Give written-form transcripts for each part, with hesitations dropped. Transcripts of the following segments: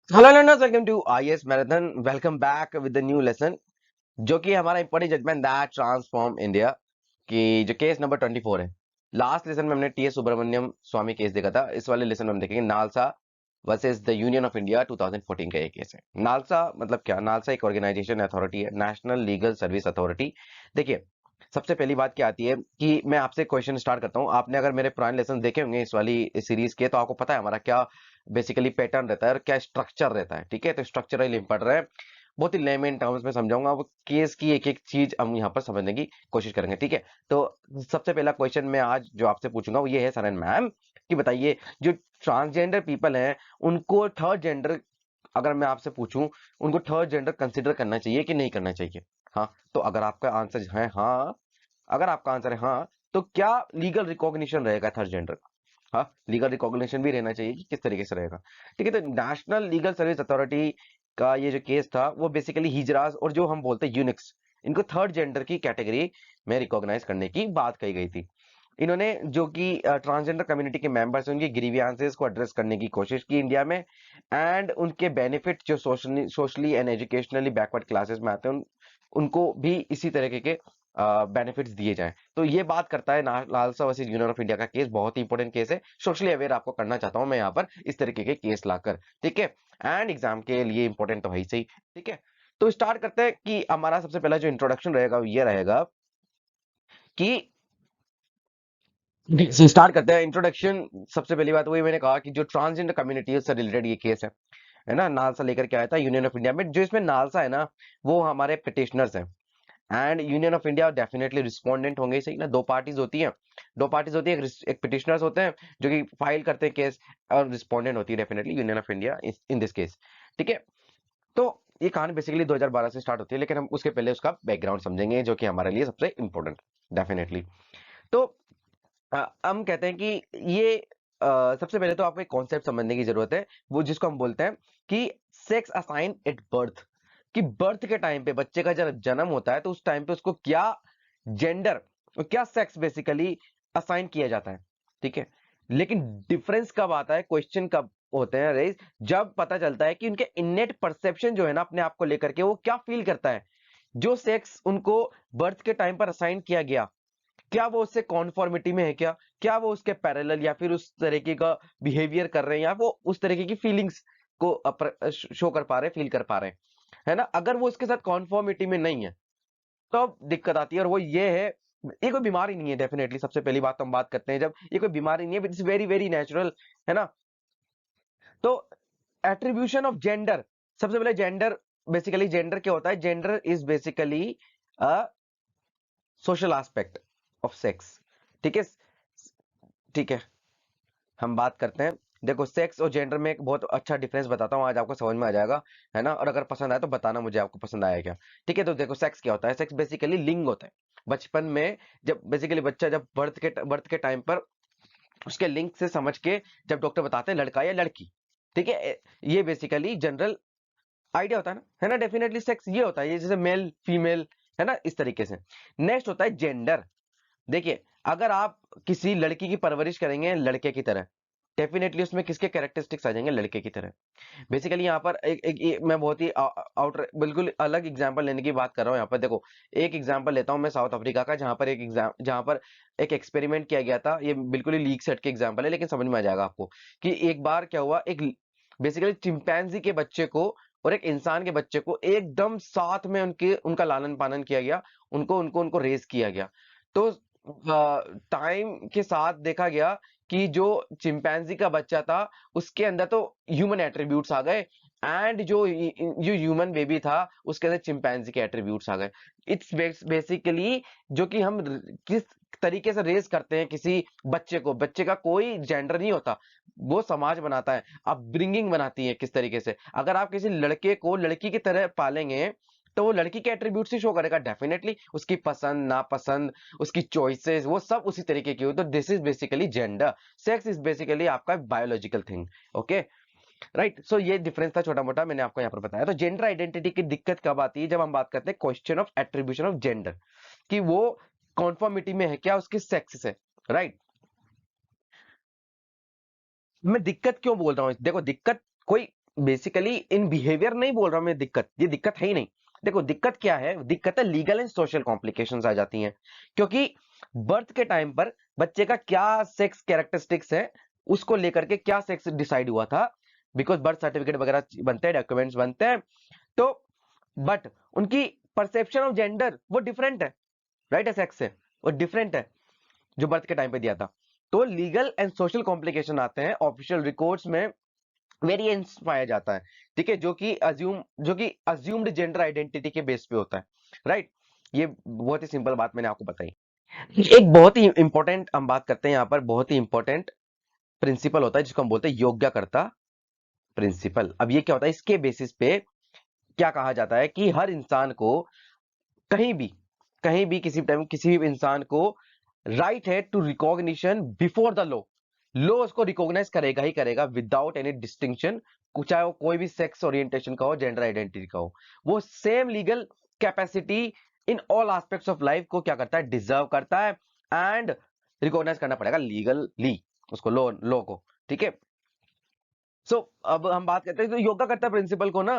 Hello learners, welcome to IAS marathon. Welcome back with the new lesson, जो कि हमारा important judgement that transform India की जो case number 24 है। Last lesson में हमने टीएस सुब्रमण्यम स्वामी केस देखा था। इस वाले लेसन में हम देखेंगे NALSA versus the union of India 2014 का ये केस है। नालसा मतलब क्या? नालसा एक ऑर्गेनाइजेशन अथॉरिटी है, नेशनल लीगल सर्विस अथॉरिटी। देखिए, सबसे पहली बात क्या आती है कि मैं आपसे क्वेश्चन स्टार्ट करता हूं। आपने अगर मेरे पुराने लेसन देखे होंगे इस वाली सीरीज के, तो आपको पता है हमारा क्या बेसिकली पैटर्न रहता है और क्या स्ट्रक्चर रहता है। ठीक है, तो स्ट्रक्चरली पढ़ रहे हैं, बहुत ही लेमन टर्म्स में समझाऊंगा। वो केस की एक एक चीज हम यहाँ पर समझने की कोशिश करेंगे। ठीक है, तो सबसे पहला क्वेश्चन मैं आज जो आपसे पूछूंगा वो ये है, सरन मैम, कि बताइए, जो ट्रांसजेंडर पीपल हैं उनको थर्ड जेंडर, अगर मैं आपसे पूछूं, उनको थर्ड जेंडर कंसिडर करना चाहिए कि नहीं करना चाहिए? हाँ, तो अगर आपका आंसर है हाँ, अगर आपका आंसर है हाँ, तो क्या लीगल रिकॉग्निशन रहेगा थर्ड जेंडर का? हाँ, लीगल रिकॉग्निशन भी रहना चाहिए कि किस तरीके से रहेगा। ठीक है, तो नेशनल लीगल सर्विस अथॉरिटी का ये जो केस था वो बेसिकली हिजरास और जो हम बोलते हैं यूनिक्स, इनको थर्ड जेंडर की कैटेगरी में रिकॉग्नाइज करने की बात कही गई थी। इन्होंने जो कि ट्रांसजेंडर कम्युनिटी के मेंबर्स हैं उनकी ग्रीवियंसेस को एड्रेस करने की कोशिश की इंडिया में, एंड उनके बेनिफिट जो socially and educationally backward classes में आते हैं उनको भी इसी तरीके के बेनिफिट्स दिए जाएं। तो ये बात करता है NALSA versus union of India का केस। बहुत ही इंपॉर्टेंट केस है, सोशली अवेयर आपको करना चाहता हूं मैं यहाँ पर इस तरीके के केस लाकर। ठीक है, एंड एग्जाम के लिए इंपॉर्टेंट तो है ही सही। ठीक है, तो स्टार्ट करते हैं कि हमारा सबसे पहला जो इंट्रोडक्शन रहेगा वो ये रहेगा कि स्टार्ट करते हैं इंट्रोडक्शन। सबसे पहली बात वही मैंने कहा कि जो ट्रांसजेंडर कम्युनिटी है उससे रिलेटेड ये केस है ना। नालसा लेकर के आया था यूनियन ऑफ इंडिया में। जो इसमें नालसा है ना, वो हमारे पिटिशनर्स हैं, and union of India definitely respondent होंगे ही सही ना। दो पार्टीज होती हैं, दो पार्टीज होती है, एक पिटिशनर्स होते हैं जो कि फाइल करते हैं केस, और रिस्पोंडेंट होती है definitely union of India in this case. ठीक है, तो ये कहानी बेसिकली 2012 से स्टार्ट होती है, लेकिन हम उसके पहले उसका बैकग्राउंड समझेंगे जो कि हमारे लिए सबसे इंपॉर्टेंट डेफिनेटली। तो हम कहते हैं कि ये सबसे पहले तो आपको एक कॉन्सेप्ट समझने की जरूरत है, वो जिसको हम बोलते हैं कि सेक्स असाइन एट बर्थ। कि बर्थ के टाइम पे बच्चे का जब जन्म होता है तो उस टाइम पे उसको क्या जेंडर, क्या सेक्स बेसिकली असाइन किया जाता है। ठीक है, लेकिन डिफरेंस कब आता है, क्वेश्चन कब होते हैं रेज, जब पता चलता है कि उनके इनेट परसेप्शन जो है ना अपने आप को लेकर के, वो क्या फील करता है। जो सेक्स उनको बर्थ के टाइम पर असाइन किया गया, क्या वो उससे कॉन्फॉर्मिटी में है? क्या वो उसके पैरेलल या फिर उस तरीके का बिहेवियर कर रहे हैं, या वो उस तरीके की फीलिंग्स को शो कर पा रहे हैं, फील कर पा रहे हैं, है ना। अगर वो उसके साथ कॉन्फॉर्मिटी में नहीं है तब दिक्कत आती है, और वो ये है, ये कोई बीमारी नहीं है डेफिनेटली। सबसे पहली बात तो हम बात करते हैं, जब ये कोई बीमारी नहीं है, इट्स वेरी वेरी नेचुरल, है ना। तो एट्रीब्यूशन ऑफ जेंडर, सबसे पहले जेंडर, बेसिकली जेंडर क्या होता है? Gender is basically a social aspect of sex. ठीक है, ठीक है, हम बात करते हैं। देखो, सेक्स और जेंडर में एक बहुत अच्छा डिफरेंस बताता हूँ, आज आपको समझ में आ जाएगा, है ना। और अगर पसंद आए तो बताना मुझे आपको पसंद आया क्या। ठीक है, तो देखो, सेक्स क्या होता है? सेक्स बेसिकली लिंग होता है। बचपन में जब बेसिकली बच्चा जब बर्थ के टाइम पर उसके लिंग से समझ के जब डॉक्टर बताते हैं लड़का या लड़की, ठीक है, ये बेसिकली जनरल आइडिया होता है ना, है ना। डेफिनेटली सेक्स ये होता है, ये जैसे मेल फीमेल, है ना, इस तरीके से। नेक्स्ट होता है जेंडर। देखिए, अगर आप किसी लड़की की परवरिश करेंगे लड़के की तरह, डेफिनेटली उसमें किसके कैरेक्टरिस्टिक्स आ जाएंगे? लड़के की तरह। बेसिकली यहाँ पर मैं बहुत ही आउटर बिल्कुल अलग एग्जांपल लेने की बात कर रहा हूँ। यहाँ पर देखो, एक एग्जांपल लेता हूँ मैं साउथ अफ्रीका का, जहाँ पर एक एक्सपेरिमेंट किया गया था। ये बिल्कुल ही लीक सेट के एग्जांपल है, लेकिन समझ में आ जाएगा आपको कि एक बार क्या हुआ। एक बेसिकली चिंपैंजी के बच्चे को और एक इंसान के बच्चे को एकदम साथ में उनके उनका लालन पालन किया गया, उनको उनको उनको रेज किया गया। तो टाइम के साथ देखा गया कि जो चिंपैंजी का बच्चा था उसके अंदर तो ह्यूमन एट्रीब्यूट्स आ गए, एंड जो ह्यूमन बेबी था उसके अंदर चिंपैंजी के एट्रीब्यूट्स आ गए। इट्स बेसिकली जो कि हम किस तरीके से रेस करते हैं किसी बच्चे को, बच्चे का कोई जेंडर नहीं होता, वो समाज बनाता है, अपब्रिंगिंग बनाती है किस तरीके से। अगर आप किसी लड़के को लड़की की तरह पालेंगे तो वो लड़की के एट्रीब्यूट्स ही शो करेगा डेफिनेटली, उसकी पसंद नापसंद, उसकी चॉइसेस, वो सब उसी तरीके की हो। तो this is basically gender. Sex is basically आपका biological thing. Okay, right. So ये डिफरेंस था छोटा मोटा, मैंने आपको यहाँ पर बताया। तो जेंडर आइडेंटिटी की दिक्कत कब आती है? जब हम बात करते हैं question of attribution of gender, कि वो कॉन्फॉर्मिटी में है क्या उसके सेक्स से, राइट। मैं दिक्कत क्यों बोल रहा हूँ? देखो, दिक्कत कोई बेसिकली इन बिहेवियर नहीं बोल रहा मैं दिक्कत, ये दिक्कत है ही नहीं। देखो दिक्कत क्या है, दिक्कत है लीगल एंड सोशल कॉम्प्लिकेशंस आ जाती हैं, क्योंकि बर्थ के टाइम पर बच्चे का क्या सेक्स कैरेक्टरिस्टिक्स है, उसको लेकर के क्या सेक्स डिसाइड हुआ था, बिकॉज बर्थ सर्टिफिकेट वगैरह बनते हैं, डॉक्यूमेंट्स बनते हैं, तो बट उनकी परसेप्शन ऑफ जेंडर वो डिफरेंट है, राइट है, सेक्स से वो डिफरेंट है जो बर्थ के टाइम पे दिया था। तो लीगल एंड सोशल कॉम्प्लिकेशन आते हैं, ऑफिशियल रिकॉर्ड्स में वेरिएंस पाया जाता है, ठीक है, जो कि अज्यूम्ड जेंडर आइडेंटिटी के बेस पे होता है, राइट। ये बहुत ही सिंपल बात मैंने आपको बताई। एक बहुत ही इंपॉर्टेंट हम बात करते हैं यहाँ पर, बहुत ही इंपॉर्टेंट प्रिंसिपल होता है जिसको हम बोलते हैं योग्यकर्ता प्रिंसिपल। अब ये क्या होता है, इसके बेसिस पे क्या कहा जाता है कि हर इंसान को कहीं भी किसी टाइम किसी भी इंसान को राइट है to recognition before the law. Law उसको रिकॉग्नाइज करेगा ही करेगा विदाउट एनी डिस्टिंक्शन, चाहे वो कोई भी सेक्स ओरिएंटेशन का हो, जेंडर आइडेंटिटी का हो। वो same legal capacity in all aspects of life को क्या करता है, डिजर्व करता है, एंड रिकॉग्नाइज करना पड़ेगा लीगली उसको, लॉ को, ठीक है। अब हम बात करते हैं तो योगा करता प्रिंसिपल को ना,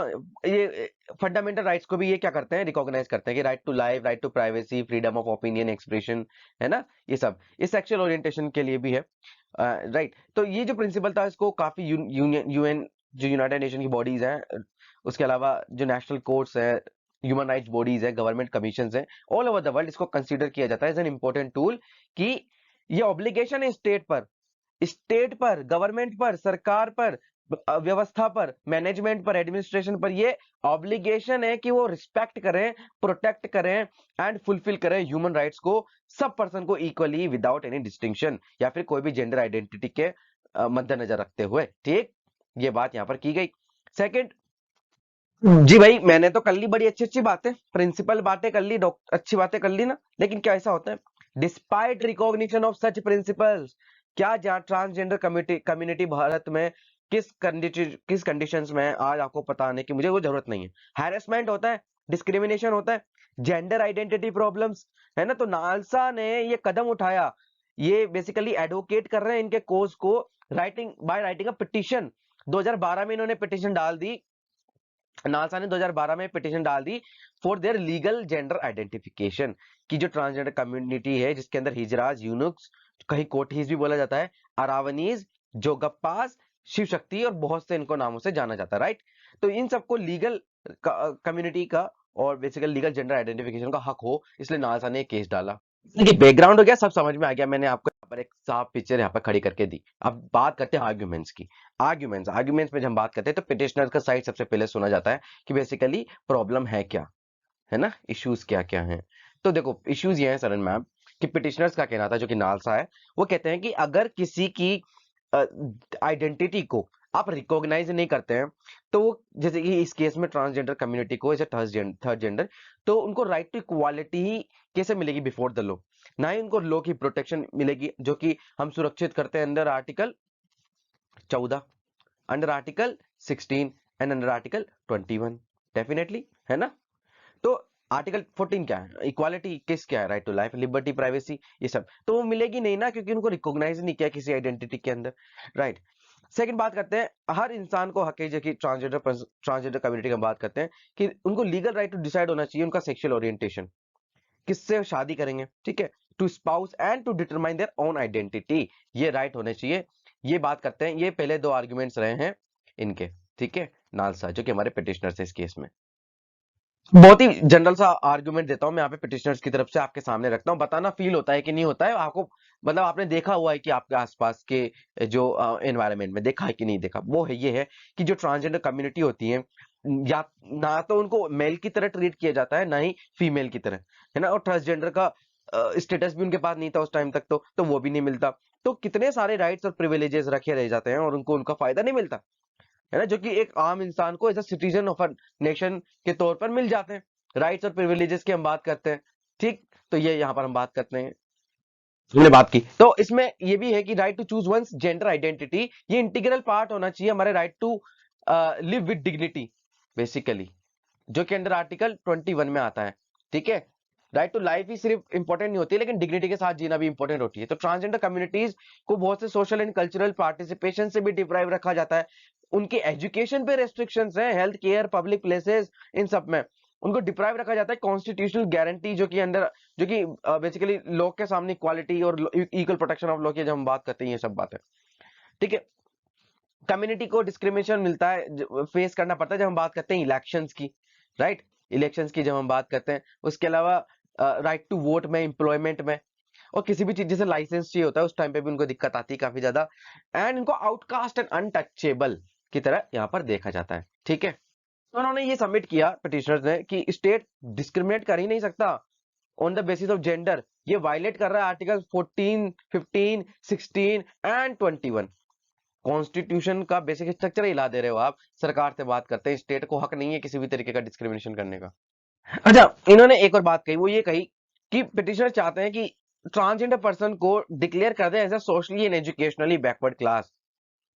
ये फंडामेंटल राइट्स को भी ये क्या करते हैं, रिकॉग्नाइज करते हैं कि right to life, right to privacy, freedom of opinion expression, है ना, ये सब इस सेक्सुअल ओरिएंटेशन के लिए भी है, राइट। तो ये जो प्रिंसिपल था इसको काफी यूएन जो यूनाइटेड नेशन की बॉडीज हैं, उसके अलावा जो नेशनल कोर्ट्स है, ह्यूमन राइट्स बॉडीज है, गवर्नमेंट कमीशन है, ऑल ओवर द वर्ल्ड इसको कंसिडर किया जाता है एज एन इंपॉर्टेंट टूल, कि ये ऑब्लिगेशन है स्टेट पर, गवर्नमेंट पर, सरकार पर, व्यवस्था पर, मैनेजमेंट पर, एडमिनिस्ट्रेशन पर, ये ऑब्लिगेशन है कि वो रिस्पेक्ट करें, प्रोटेक्ट करें एंड फुलफिल करें ह्यूमन राइट्स को, सब पर्सन को इक्वली विदाउट एनी डिस्टिंक्शन, या फिर कोई भी जेंडर आइडेंटिटी के मद्देनजर रखते हुए, ठीक। ये बात यहां पर की गई। सेकंड, जी भाई मैंने तो कर ली बड़ी अच्छी अच्छी बातें, प्रिंसिपल बातें कर ली, अच्छी बातें कर ली ना, लेकिन क्या ऐसा होता है, despite recognition of such principles, क्या जहाँ ट्रांसजेंडर कम्युनिटी भारत में किस कंडीशंस में आज आपको पता आने की मुझे वो जरूरत नहीं है, हैरेसमेंट होता है, डिस्क्रिमिनेशन होता है, जेंडर आइडेंटिटी प्रॉब्लम्स, है ना। तो नालसा ने ये कदम उठाया, ये बेसिकली एडवोकेट कर रहे हैं इनके कोज को, राइटिंग अ पिटीशन। 2012 में इन्होंने पिटीशन डाल दी, नालसा ने 2012 में पिटीशन डाल दी for their legal gender identification, की जो ट्रांसजेंडर कम्युनिटी है जिसके अंदर हिजराज, यूनुक्स, कहीं कोठीज भी बोला जाता है, अरावनीज, जोगप्पास, शिव शक्ति और बहुत से इनको नामों से जाना जाता है, राइट। तो इन सबको लीगल कम्युनिटी का और बेसिकली लीगल जेंडर आइडेंटिफिकेशन का हक हो, इसलिए नालसा ने केस डाला। देखिए बैकग्राउंड हो गया, सब समझ में आ गया, मैंने आपको यहाँ पर एक साफ पिक्चर यहाँ पर खड़ी करके दी। अब बात करते हैं आर्ग्यूमेंट्स की। आर्ग्यूमेंट्स में जब हम बात करते हैं तो पिटिशनर का साइड सबसे पहले सुना जाता है कि बेसिकली प्रॉब्लम है क्या, है ना, इश्यूज क्या क्या हैं। तो देखो इश्यूज ये है सरन मैम, कि पिटिशनर्स का कहना था जो कि नालसा है, वो कहते हैं कि अगर किसी की आइडेंटिटी को आप रिकॉग्नाइज नहीं करते हैं, तो वो जैसे कि इस केस में ट्रांसजेंडर कम्युनिटी को एज ए थर्ड जेंडर, तो उनको राइट टू इक्वालिटी ही कैसे मिलेगी बिफोर द लॉ, ना ही उनको लॉ की प्रोटेक्शन मिलेगी जो कि हम सुरक्षित करते हैं under article 14, under article 16 and under article 21, definitely, है ना। तो आर्टिकल 14 क्या है, इक्वालिटी किस क्या है, right to life, liberty, privacy, ये सब तो वो मिलेगी नहीं ना, क्योंकि उनको रिकॉग्नाइज नहीं किया किसी आइडेंटिटी के अंदर, राइट। सेकंड बात करते हैं, हर इंसान को हक है, जो कि ट्रांसजेंडर कम्युनिटी की हम बात करते हैं, कि उनको लीगल राइट टू डिसाइड होना चाहिए उनका सेक्सुअल ओरिएंटेशन, किससे शादी करेंगे, ठीक है, to spouse and to determine their own identity, ये राइट होने चाहिए। ये बात करते हैं, ये पहले दो आर्ग्यूमेंट्स रहे हैं इनके, ठीक है, नालसा जो कि हमारे पिटिशनर है इस केस में। बहुत ही जनरल सा आर्गुमेंट देता हूं मैं यहाँ पे पिटिशनर्स की तरफ से आपके सामने रखता हूँ, बताना फील होता है कि नहीं होता है आपको, मतलब आपने देखा हुआ है कि आपके आसपास के जो एनवायरनमेंट में देखा है कि नहीं देखा, वो है ये है कि जो ट्रांसजेंडर कम्युनिटी होती है, या ना तो उनको मेल की तरह ट्रीट किया जाता है, ना ही फीमेल की तरह, है ना, और ट्रांसजेंडर का स्टेटस भी उनके पास नहीं था उस टाइम तक, तो वो भी नहीं मिलता। तो कितने सारे राइट्स और प्रिविलेजेस रखे रह जाते हैं और उनको उनका फायदा नहीं मिलता, है ना, जो कि एक आम इंसान को as a citizen of a nation के तौर पर मिल जाते हैं। राइट्स और प्रिविलेजेस की हम बात करते हैं, ठीक। तो ये यहाँ पर हम बात करते हैं, हमने बात की, तो इसमें ये भी है कि right to choose one's gender identity, ये इंटीग्रल पार्ट होना चाहिए हमारे right to live with dignity, basically, जो कि अंडर आर्टिकल 21 में आता है, ठीक है। राइट टू लाइफ ही सिर्फ इंपॉर्टेंट नहीं होती है, लेकिन डिग्निटी के साथ जीना भी इंपॉर्टेंट होती है। तो ट्रांसजेंडर कम्युनिटीज को बहुत से सोशल एंड कल्चरल पार्टिसिपेशन से भी डिप्राइव रखा जाता है, उनके एजुकेशन पे रेस्ट्रिक्शंस हैं, हेल्थ केयर, पब्लिक प्लेसेस, इन सब में उनको डिप्राइव रखा जाता है कॉन्स्टिट्यूशनल गारंटी जो कि अंडर, जो कि बेसिकली लोग के सामने इक्वालिटी और इक्वल प्रोटेक्शन ऑफ लॉ की जब हम बात करते हैं, ये सब बात है, ठीक है। कम्युनिटी को डिस्क्रिमिनेशन मिलता है, फेस करना पड़ता है जब हम बात करते हैं इलेक्शंस की, राइट, इलेक्शंस की जब हम बात करते हैं। उसके अलावा राइट टू वोट में, एम्प्लॉयमेंट में, और किसी भी चीज जैसे लाइसेंस चाहिए होता है उस टाइम पे भी उनको दिक्कत आती है काफी ज्यादा, एंड इनको आउटकास्ट एंड अनटचेबल की तरह यहाँ पर देखा जाता है, ठीक है। तो उन्होंने ये सबमिट किया पिटिशनर्स ने कि स्टेट डिस्क्रिमिनेट कर ही नहीं सकता on the basis of gender, ये वायलेट कर रहा है आर्टिकल 14, 15, 16 एंड 21। कॉन्स्टिट्यूशन का बेसिक स्ट्रक्चर हिला दे रहे हो आप, सरकार से बात करते हैं, स्टेट को हक नहीं है किसी भी तरीके का डिस्क्रिमिनेशन करने का। अच्छा, इन्होंने एक और बात कही, वो ये कही कि पिटिशनर चाहते हैं कि ट्रांसजेंडर पर्सन को डिक्लेयर कर दे as a socially and educationally backward class.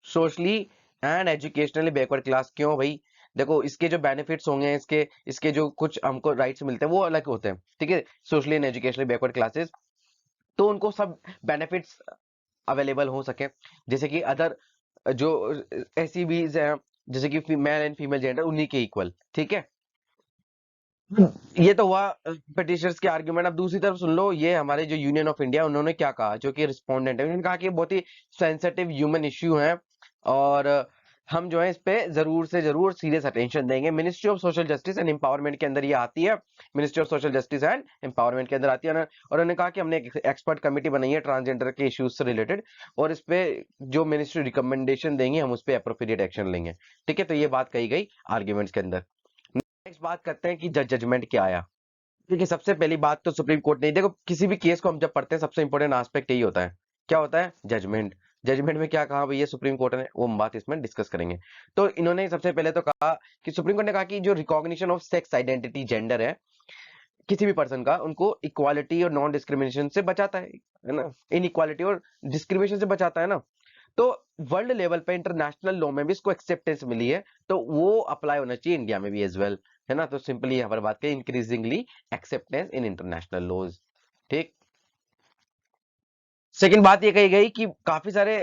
Socially and educationally backward class क्यों भाई? देखो, इसके जो बेनिफिट्स होंगे, इसके इसके जो कुछ हमको राइट्स मिलते हैं वो अलग होते हैं, ठीक है। Socially and educationally backward classes, तो उनको सब बेनिफिट्स अवेलेबल हो सके, जैसे कि अदर जो ऐसी भी हैं, जैसे कि मेल एंड फीमेल जेंडर उन्हीं के इक्वल, ठीक है। ये तो हुआ पिटिशनर्स के आर्ग्यूमेंट। अब दूसरी तरफ सुन लो, ये हमारे जो यूनियन ऑफ इंडिया, उन्होंने क्या कहा, जो कि रिस्पोंडेंट है, उन्होंने कहा कि ये बहुत ही सेंसिटिव ह्यूमन इश्यू है और हम जो है इस पे जरूर से जरूर सीरियस अटेंशन देंगे। Ministry of social justice and empowerment के अंदर ये आती है, ministry of social justice and empowerment के अंदर आती है। और उन्होंने कहा कि हमने एक एक्सपर्ट कमेटी बनाई है ट्रांसजेंडर के इश्यूज से रिलेटेड, और इस पे जो मिनिस्ट्री रिकमेंडेशन देंगे हम उस पर अप्रोप्रिएट एक्शन लेंगे, ठीक है। तो ये बात कही गई आर्ग्यूमेंट्स के अंदर। नेक्स्ट बात करते हैं कि जजमेंट क्या आया। देखिए, सबसे पहली बात तो सुप्रीम कोर्ट ने, देखो किसी भी केस को हम जब पढ़ते हैं सबसे इंपॉर्टेंट एस्पेक्ट यही होता है, क्या होता है? जजमेंट। जजमेंट में क्या कहा भैया सुप्रीम कोर्ट ने, वो हम बात इसमें डिस्कस करेंगे। तो इन्होंने सबसे पहले तो कहा कि सुप्रीम कोर्ट ने कहा कि जो recognition of sex identity gender है किसी भी पर्सन का, उनको इक्वालिटी और नॉन डिस्क्रिमिनेशन से बचाता है ना, इनइक्वालिटी और डिस्क्रिमिनेशन से बचाता है ना। तो वर्ल्ड लेवल पे इंटरनेशनल लॉ में भी इसको एक्सेप्टेंस मिली है, तो वो अप्लाई होना चाहिए इंडिया में भी एज वेल, है ना। तो सिंपली यहाँ पर बात करें, increasingly acceptance in international laws, ठीक। सेकंड बात ये कही गई कि काफी सारे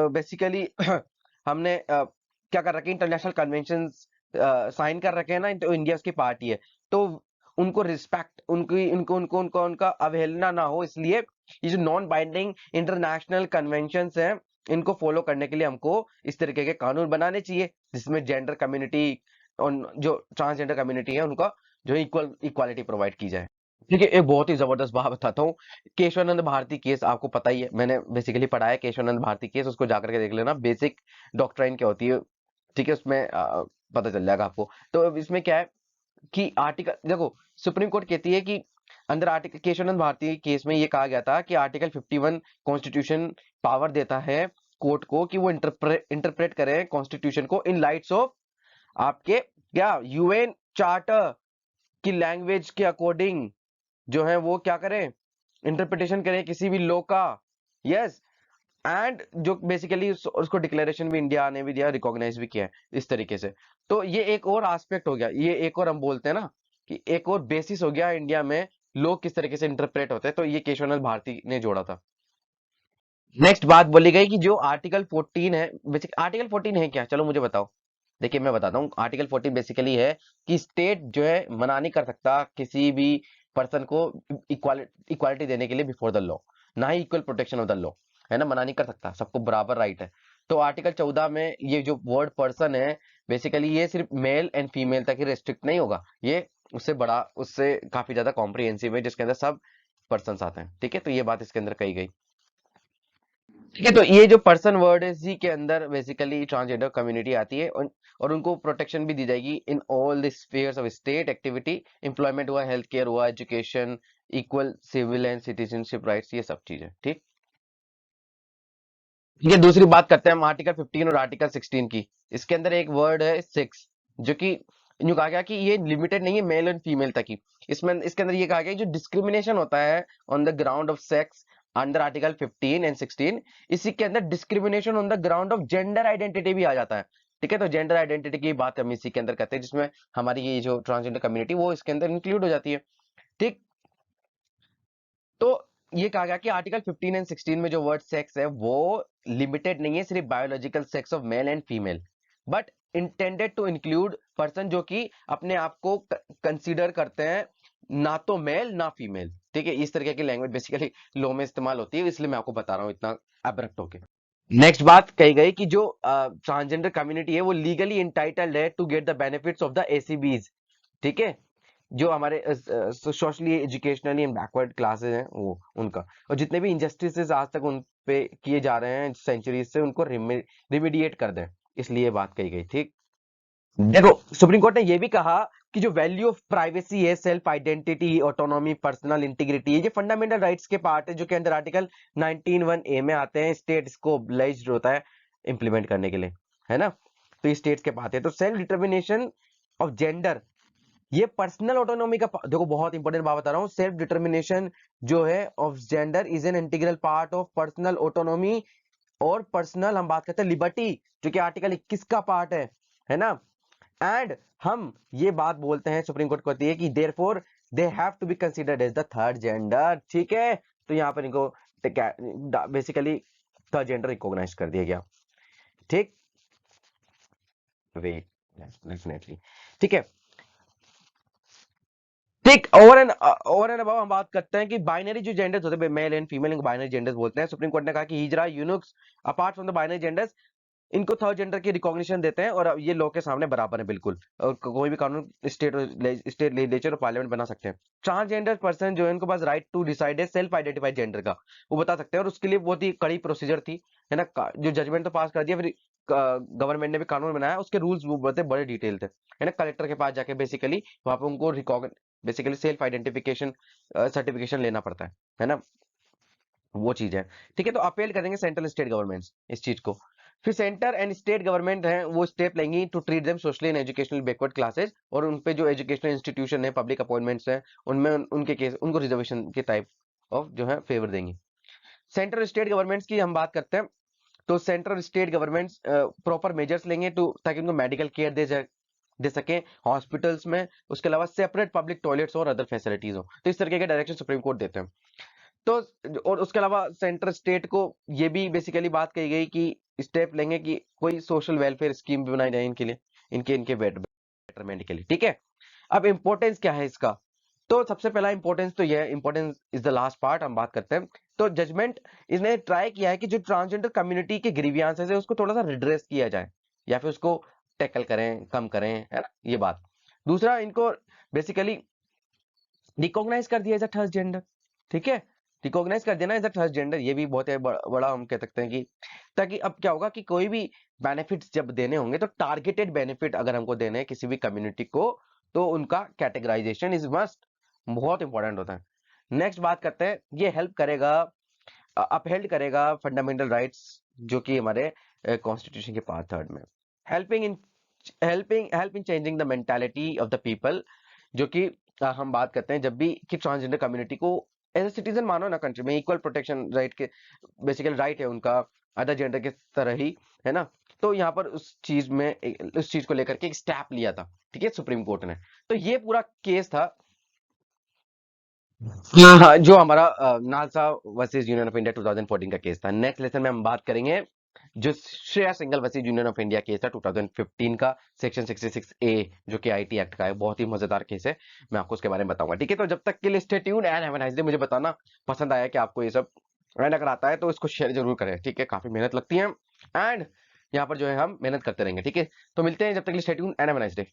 बेसिकली हमने क्या कर रखे, इंटरनेशनल कन्वेंशन साइन कर रखे हैं ना, तो इंडिया उसकी पार्टी है, तो उनको रिस्पेक्ट, उनकी उनको उनको उनको उनका अवहेलना ना हो, इसलिए ये जो नॉन बाइंडिंग इंटरनेशनल कन्वेंशंस हैं इनको फॉलो करने के लिए हमको इस तरीके के कानून बनाने चाहिए, जिसमें जेंडर कम्युनिटी और जो ट्रांसजेंडर कम्युनिटी है उनका जो इक्वालिटी प्रोवाइड की जाए। देखिए, एक बहुत ही जबरदस्त बात बताता हूँ। केशवानंद भारती केस आपको पता ही है, मैंने बेसिकली पढ़ा है केशवानंद भारती केस, उसको जाकर के देख लेना, बेसिक डॉक्ट्राइन क्या होती है, ठीक है, उसमें पता चल जाएगा आपको। तो अब इसमें क्या है कि आर्टिकल देखो, सुप्रीम कोर्ट कहती है कि अंदर आर्टिकल, केशवानंद भारती केस में ये कहा गया था कि आर्टिकल 51 कॉन्स्टिट्यूशन पावर देता है कोर्ट को कि वो इंटरप्रेट करे कॉन्स्टिट्यूशन को इन लाइट्स ऑफ आपके क्या यूएन चार्टर की लैंग्वेज के अकॉर्डिंग, जो है वो क्या करें, इंटरप्रिटेशन करें किसी भी लॉ का। यस, एंड जो बेसिकली उसको डिक्लेरेशन भी इंडिया ने भी दिया, रिकॉग्नाइज भी किया है इस तरीके से। तो ये एक और एस्पेक्ट हो गया, ये एक और हम बोलते हैं ना कि एक और बेसिस हो गया इंडिया में लोग किस तरीके से इंटरप्रेट होते हैं, तो ये केशवनाथ भारती ने जोड़ा था। नेक्स्ट बात बोली गई कि जो आर्टिकल 14 है, बेसिक आर्टिकल 14 है क्या, चलो मुझे बताओ। देखिए मैं बताता हूँ, आर्टिकल 14 बेसिकली है कि स्टेट जो है मना नहीं कर सकता किसी भी पर्सन को इक्वालिटी देने के लिए बिफोर द लॉ, ना ही equal protection of the law, है ना, मना नहीं कर सकता, सबको बराबर राइट है। तो आर्टिकल 14 में ये जो वर्ड पर्सन है, बेसिकली ये सिर्फ मेल एंड फीमेल तक ही रेस्ट्रिक्ट नहीं होगा, ये उससे बड़ा, उससे काफी ज्यादा कॉम्प्रिहेंसिव है, जिसके अंदर सब पर्सन आते हैं, ठीक है। तो ये बात इसके अंदर कही गई, ठीक है। तो ये जो पर्सन वर्ड है इसी के अंदर बेसिकली ट्रांसजेंडर कम्युनिटी आती है, और उनको प्रोटेक्शन भी दी जाएगी in all the spheres of state activity, employment हुआ, हेल्थ केयर हुआ, education, equal civil and citizenship rights, ये सब चीजें, ठीक। ये दूसरी बात करते हैं हम आर्टिकल 15 और आर्टिकल 16 की। इसके अंदर एक वर्ड है सिक्स, जो कि यूं कहा गया कि ये लिमिटेड नहीं है मेल एंड फीमेल तक ही, इसमें इसके अंदर ये कहा गया जो डिस्क्रिमिनेशन होता है on the ground of sex under article 15 and 16, इसी के अंदर discrimination on the ground of gender identity भी आ जाता है, ठीक है। तो जेंडर आइडेंटिटी की बात हम इसी के अंदर करते हैं, जिसमें हमारी ये जो ट्रांसजेंडर कम्युनिटी वो इसके अंदर इंक्लूड हो जाती है, ठीक। तो ये कहा गया कि आर्टिकल 15 एंड 16 में जो वर्ड सेक्स है वो लिमिटेड नहीं है सिर्फ biological sex of male and female, but intended to include person जो कि अपने आप को कंसीडर करते हैं ना तो मेल ना फीमेल, ठीक है। इस तरीके की लैंग्वेज बेसिकली लॉ में इस्तेमाल होती है, इसलिए मैं आपको बता रहा हूं इतना एब्रप्ट होके। नेक्स्ट बात कही गई कि जो ट्रांसजेंडर कम्युनिटी है वो लीगली इंटाइटल्ड है to get the benefits of the SEBCs, ठीक है। जो हमारे socially educationally and backward classes हैं वो उनका, और जितने भी इनजस्टिसेस आज तक उन पे किए जा रहे हैं सेंचुरीज से, उनको रिमीडिएट कर दें, इसलिए ये बात कही गई, ठीक। देखो सुप्रीम कोर्ट ने ये भी कहा कि जो वैल्यू ऑफ प्राइवेसी है, self identity, autonomy, personal integrity, ये फंडामेंटल राइट्स के पार्ट है जो कि अंडर आर्टिकल 19(1)(a) में आते हैं। स्टेट इसको ऑब्लाइज्ड होता है इंप्लीमेंट करने के लिए, है ना। तो ये स्टेट्स के पार्ट है। तो सेल्फ डिटर्मिनेशन ऑफ जेंडर, ये पर्सनल ऑटोनॉमी का देखो बहुत इंपॉर्टेंट बात बता रहा हूं। सेल्फ डिटर्मिनेशन जो है of gender is an integral part of personal autonomy, और पर्सनल हम बात करते हैं लिबर्टी जो कि आर्टिकल 21 का पार्ट है ना। एंड हम ये बात बोलते हैं, सुप्रीम कोर्ट कहती है कि therefore they have to be considered as the third gender, ठीक है। तो यहाँ पर इनको बेसिकली थर्ड जेंडर रिकॉग्नाइज कर दिया गया, ठीक। वेट, डेफिनेटली, ठीक है। ठीक, ओवर एंड अबव हम बात करते हैं कि बाइनरी जो जेंडर्स होते हैं, मेल एंड फीमेल, इनको बाइनरी जेंडर्स बोलते हैं। सुप्रीम कोर्ट ने कहा कि hijra, eunuchs, apart from the binary genders, इनको थर्ड जेंडर की रिकॉग्निशन देते हैं और ये लॉ के सामने बराबर है बिल्कुल, और कोई भी कानून स्टेट लेजिस्लेचर और पार्लियामेंट बना सकते हैं। ट्रांसजेंडर पर्सन जो है उनके पास राइट टू डिसाइड है सेल्फ आइडेंटिफाइड जेंडर का, वो बता सकते हैं, और उसके लिए बहुत ही कड़ी प्रोसीजर थी, है ना। जो जजमेंट तो पास कर दिया, फिर गवर्नमेंट ने भी कानून बनाया, उसके रूल्स वो बड़े डिटेल थे, है ना। कलेक्टर के पास जाके बेसिकली वहां पे उनको बेसिकली सेल्फ आइडेंटिफिकेशन सर्टिफिकेशन लेना पड़ता है ना। वो चीज है, ठीक है। तो अपील करेंगे सेंट्रल स्टेट गवर्नमेंट्स इस चीज को। फिर सेंटर एंड स्टेट गवर्नमेंट है वो स्टेप लेंगी to treat them socially and educational backward classes, और उन पे जो एजुकेशनल इंस्टीट्यूशन है, पब्लिक अपॉइंटमेंट्स है, उनमें उनके केस उनको रिजर्वेशन के टाइप ऑफ जो है फेवर देंगी। सेंट्रल स्टेट गवर्नमेंट्स की हम बात करते हैं, तो central state governments proper measures लेंगे टू ताकि उनको मेडिकल केयर दे सके हॉस्पिटल्स में, उसके अलावा सेपरेट पब्लिक टॉयलेट्स और अदर फैसिलिटीज हो। तो इस तरीके के डायरेक्शन सुप्रीम कोर्ट देते हैं। तो और उसके अलावा सेंटर स्टेट को ये भी बेसिकली बात कही गई कि स्टेप लेंगे कि कोई सोशल वेलफेयर स्कीम भी बनाई जाए इनके लिए, इनके बेटरमेंट के लिए, ठीक है। अब इंपॉर्टेंस क्या है इसका, तो सबसे पहला इंपॉर्टेंस तो यह importance is the last part हम बात करते हैं। तो जजमेंट इसने ट्राई किया है कि जो ट्रांसजेंडर कम्युनिटी के ग्रीवियंसेस है उसको थोड़ा सा रिड्रेस किया जाए, या फिर उसको टैकल करें, कम करें, है ना, ये बात। दूसरा, इनको बेसिकली रिकॉग्नाइज कर दिया एज अ थर्ड जेंडर, ठीक है। रिकॉग्नाइज कर देना एज अ थर्ड जेंडर, ये भी बहुत है बड़ा हम कह सकते हैं कि, ताकि अब क्या होगा कि कोई भी बेनिफिट्स जब देने होंगे तो टारगेटेड बेनिफिट अगर हमको देने हैं किसी भी कम्युनिटी को, तो उनका कैटेगराइजेशन इज मस्ट, बहुत इंपॉर्टेंट होता है। नेक्स्ट बात करते हैं, ये हेल्प करेगा, अपहेल्ड करेगा फंडामेंटल राइट्स जो कि हमारे कॉन्स्टिट्यूशन के पार्ट थर्ड में, helping in help in changing the mentality of the people, जो कि हम बात करते हैं जब भी कि ट्रांसजेंडर कम्युनिटी को एज ए सिटीजन मानो ना, कंट्री में इक्वल प्रोटेक्शन राइट के बेसिकली राइट है उनका अदर जेंडर के तरह ही, है ना। तो यहाँ पर उस चीज को लेकर के एक स्टेप लिया था, ठीक है, सुप्रीम कोर्ट ने। तो ये पूरा केस था, हाँ हाँ, जो हमारा NALSA versus union of India 2014 का केस था। नेक्स्ट लेसन में हम बात करेंगे जो Shreya single versus union of India case था 2015 का, सेक्शन 66A जो कि आईटी एक्ट का है, बहुत ही मजेदार केस है, मैं आपको उसके बारे में बताऊंगा, ठीक है। तो जब तक के लिए stay tuned and have a nice day. मुझे बताना पसंद आया कि आपको ये सब, एंड अगर आता है तो इसको शेयर जरूर करें, ठीक है, काफी मेहनत लगती है, एंड यहाँ पर जो है हम मेहनत करते रहेंगे, ठीक है। तो मिलते हैं, जब तक के लिए stay tuned and have a nice day.